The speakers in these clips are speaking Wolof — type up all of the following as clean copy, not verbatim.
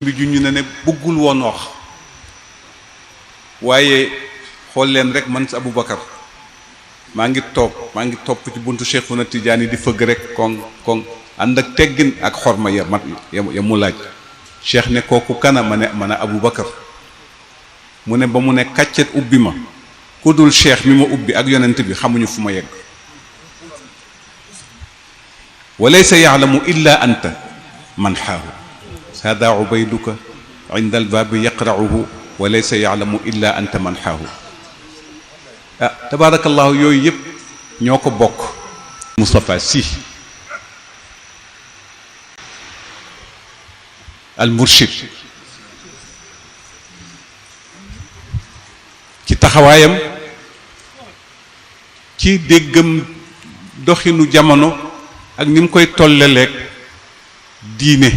bi juñu ne bëggul woon wax waaye xool leen rek man si Aboubacar maa ngi topp ci buntu Cheikhuna Tidiane di fëgg rek kon ànd ak teggin ak xorma ya mu laaj cheikh ne kooku kana ma ne Aboubacar mu ne ba mu ne kàccet ubbi ma ku dul cheikh mi ma ubbi ak yonent bi xamuñu fu ma yegg wa laysa ya'lamu illa anta man xaahu hada ubayduka inda albaabi yaqra'uhu wa laysa ya'lamu illa anta man xaahu tabaarakallahu yooyu yëpp ñoo ko bokk Moustapha Sy al murshid ci taxawaayam ci déggam doxinu jamono ak ni mu koy tolleleeg diine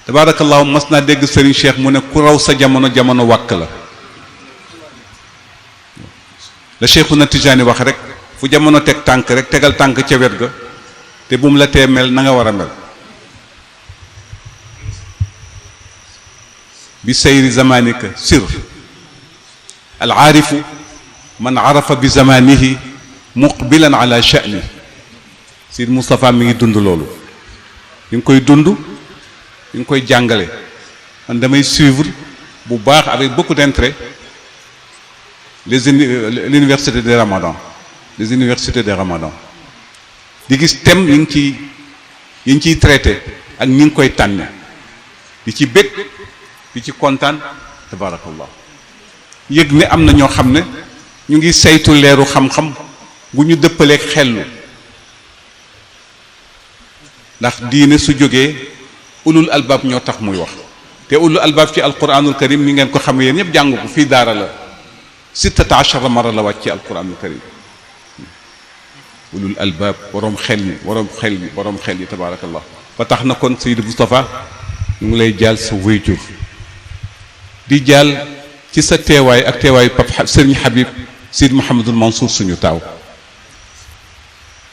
tabaarakallahu mas naa dégg Serigne Cheikh mu ne ku raw sa jamono wàkk la Cheikhuna Tijaani wax rek fu jamono teg tànk rek tegal tànk ca wet ga te bu mu la tee mel na nga war a mel bi sayri zamanika sir al aarifu man arafa bi zamanihi muqbilan ala sha'ni Sidi Moustapha mi ngi dund loolu ñu ngi koy dund ñu ngi koy jàngale man damay suivre bu baax avec beaucoup d'intérêt l'université de Ramadan les universités de Ramadan di gis thème yi ngi ciy traité ak ñi ngi koy tànne di ci bég di ci kontaan tabarakallah yëg ne am na ñoo xam ne ñu ngi saytu leeru xam-xam bu ñu dëppaleeg xellu ndax diine su jógee ulul albaab ñoo tax muy wax te ulul albaab ci alquranul karim ni ngeen ko xamee yéen ñëpp jàng ko fii daara la 16 mara la wàcc ci alquranul karim ulul albaab boroom xel yi tabaarakallah ba tax na kon Seydi Moustapha ñu ngi lay jaal sa wéyjur di jaal ci sa teewaay ak teewaayu Pape Serigne Habib Seydi Mouhamadul Mansour suñu taaw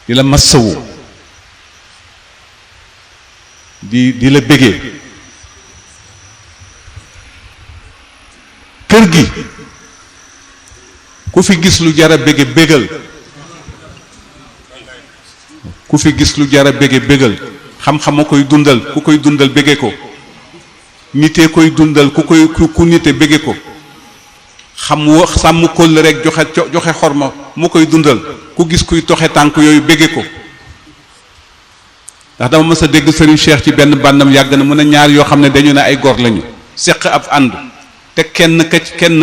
di la massawu di la bégee kër gi ku fi gis lu jara bége bégal ku fi gis lu jara bége bégal xam-xam a koy dundal ku koy dundal bége ko nitee koy dundal ku nite bége ko sàmm kóll rek joxe xorma mu koy dundal ku gis kuy toxe tànk yooyu bége ko ndax dama mës a dégg Serigne Cheikh ci benn bànnam yàgg na mu ne ñaar yoo xam ne dañu ne ay góor lañu seq ab ànd te kenn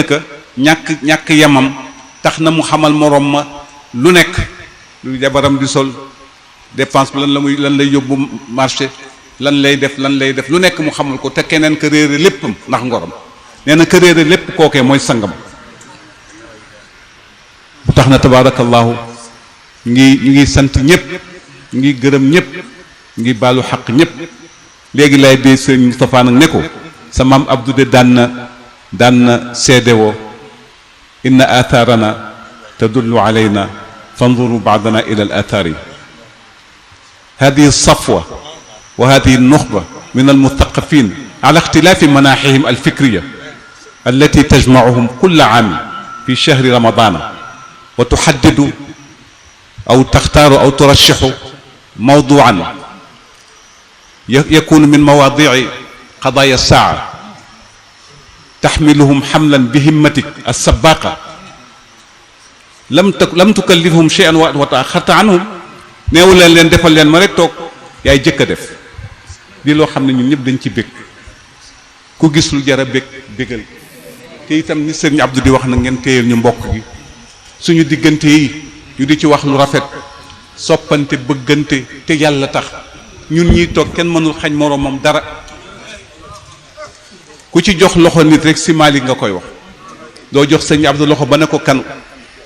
ka ñàkk yemam tax na mu xamal moroom ma lu nekk lu jabaram di sol dépense bi lan lay yóbbu marché lan lay def lu nekk mu xamal ko te keneen ka réere léppam ndax ngorom nee na ka réere lépp kookee mooy sangam bu tax na tabaarakallahu ñu ngi sant ñëpp ñu ngi gërëm ñëpp ñu ngi baalu xaq ñëpp léegi lay dee sëñ Moustapha nag ne ko sa maam Abdou de daan na seede woo inna athaarana tadullu alayna fanzuru baadana ila al athaari hadihi alsafwa wa hadihi alnuxba min almuthaqafin ala ixtilaafi manaxihim alfikriya allati tajmacuhum kulla aami fi shahri ramadana wa tuxaddidu aw taxtaaru aw turashixu mawduan yakunu min mawaadici qadaaya saaca taxmiluhum xamlan bi himmatik alsabaqa lam tukallifhum cheyan wa taaxarta anhum neewu leen defal leen ma rek toog yaay jëkk a def di loo xam ne ñun ñëpp dañ ci bég ku gis lu jar a bégal te itam ni sëriñ Abdou di wax na ngeen téyel ñu mbokk gi suñu diggante yi ñu di ci wax lu rafet soppante bëggante te yàlla tax ñun ñiy toog kenn mënul xañ moroomam dara ku ci jox loxo nit rek si Malick nga koy wax doo jox sëriñ Abdou loxo ba ne ko kan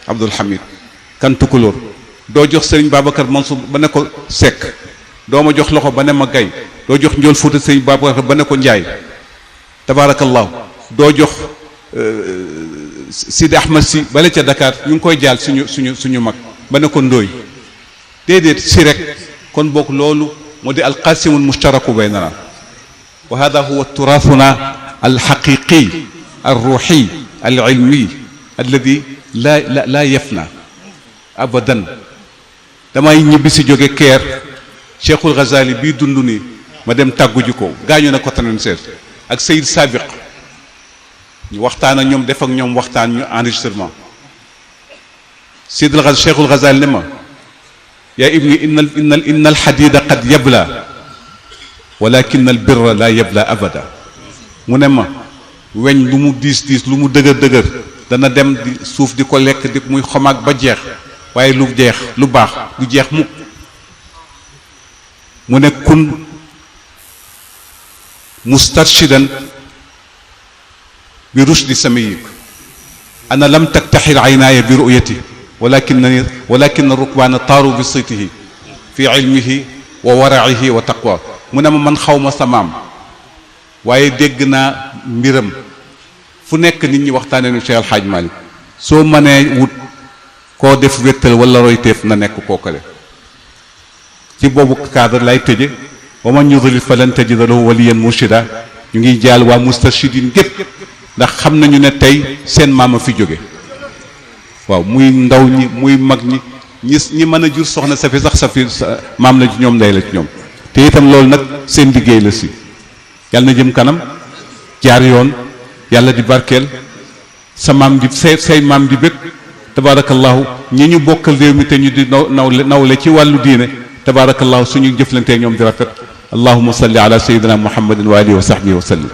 Abdoul Hamid kan Tukulóor doo jox sëriñ Babacar Mansour ba ne ko Seck doo ma jox loxo ba ne ma Gay doo jox Njool Fuuta sëriñ Babacar ba ne ko Njaay tabaarakallahu doo jox Sidi Ahmed si bale ca Dakar ñu ngi koy jaal suñu mag ba ne ko Ndooy déedéet si rek kon bokk loolu moo di alqasimu almushtaraku baynana wa hada huwa turathuna alxaqiqi alruuxi alilmi alladi la yafna abadan. damay ñibbi si jóge Caire Cheikhul Ghazali bii dund ni ma dem tàggu ji ko gaañu na ko 96 ak Seyd Sabiq ñu waxtaan ak ñoom def ak ñoom waxtaan ñu enregistrement Cheikhul Ghazali ne ma yaa ibni inna alxadida qad yabla walakin albirra la yabla abada mu ne ma weñ lu mu diis diis lu mu dëgër dëgër dana dem di suuf di ko lekk di muy xomaag ba jeex waaye lu jeex lu baax lu jeex mukk mu ne kun mustarshidan bi rushdi samiyik ana lam taktaxir aynaaya bi ru'yati walakin rukbaana taaru bi sitihi fi ilmihi wa waracihi wa taqwa mu ne ma man xaw ma sa maam waaye dégg naa mbiram fu nekk nit ñi waxtaanee nu Cheikh El Hadj Malick soo mënee wut koo def wéttal wala royteef na nekk kookale ci boobu cadre lay tëje wa man yudlil falan tajida lahu waliyan murshida ñu ngi jaal waa mustarshidin gépp ndax xam nañu ne tey seen maama fi jóge waaw muy ndaw ñi muy mag ñi mën a jur soxna safi sax safi maam la ci ñoom ndey la ci ñoom te itam loolu nag seen liggéey la si yàlla na jëm kanam jaar yoon yàlla di barkeel sa maam di say maam di bëgg tabaarakallahu ñi ñu bokkal réew mi te ñu di nawle ci wàllu diine tabaarakallahu suñu jëflantee ñoom di rafet allahumma salli ala sayyidina muhammadin wa alihi wa sahbihi wa sallim